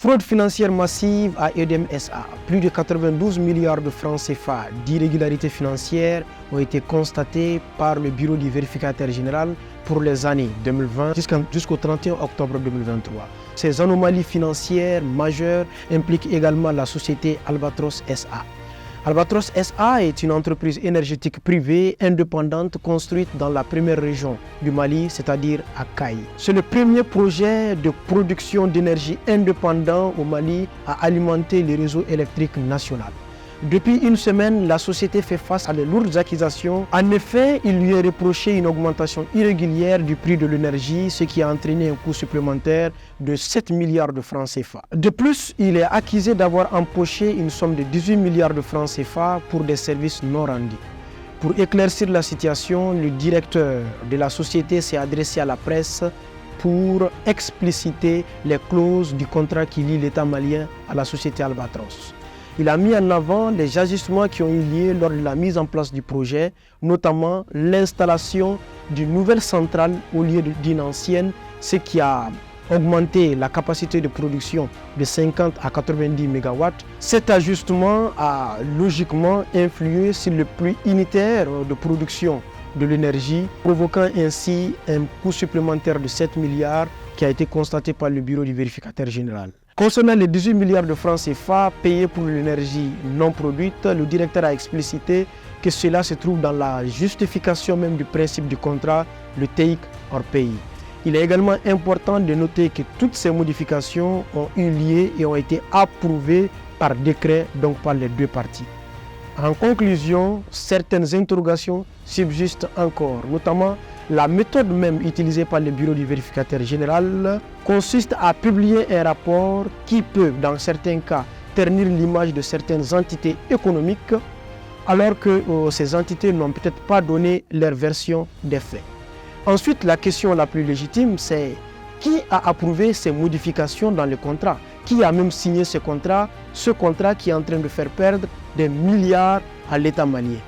Fraude financière massive à EDM SA. Plus de 92 milliards de francs CFA d'irrégularités financières ont été constatées par le Bureau du vérificateur général pour les années 2020 jusqu'au 31 octobre 2023. Ces anomalies financières majeures impliquent également la société Albatros SA. Albatros SA est une entreprise énergétique privée indépendante construite dans la première région du Mali, c'est-à-dire à Kaï. C'est le premier projet de production d'énergie indépendant au Mali à alimenter les réseaux électriques nationaux. Depuis une semaine, la société fait face à de lourdes accusations. En effet, il lui est reproché une augmentation irrégulière du prix de l'énergie, ce qui a entraîné un coût supplémentaire de 7 milliards de francs CFA. De plus, il est accusé d'avoir empoché une somme de 18 milliards de francs CFA pour des services non rendus. Pour éclaircir la situation, le directeur de la société s'est adressé à la presse pour expliciter les clauses du contrat qui lie l'État malien à la société Albatros. Il a mis en avant les ajustements qui ont eu lieu lors de la mise en place du projet, notamment l'installation d'une nouvelle centrale au lieu d'une ancienne, ce qui a augmenté la capacité de production de 50 à 90 MW. Cet ajustement a logiquement influé sur le prix unitaire de production de l'énergie, provoquant ainsi un coût supplémentaire de 7 milliards qui a été constaté par le Bureau du vérificateur général. Concernant les 18 milliards de francs CFA payés pour l'énergie non produite, le directeur a explicité que cela se trouve dans la justification même du principe du contrat, le take or pay. Il est également important de noter que toutes ces modifications ont eu lieu et ont été approuvées par décret, donc par les deux parties. En conclusion, certaines interrogations subsistent encore, notamment la méthode même utilisée par le Bureau du vérificateur général consiste à publier un rapport qui peut, dans certains cas, ternir l'image de certaines entités économiques, alors que ces entités n'ont peut-être pas donné leur version des faits. Ensuite, la question la plus légitime, c'est qui a approuvé ces modifications dans le contrat? Qui a même signé ce contrat qui est en train de faire perdre des milliards à l'État malien?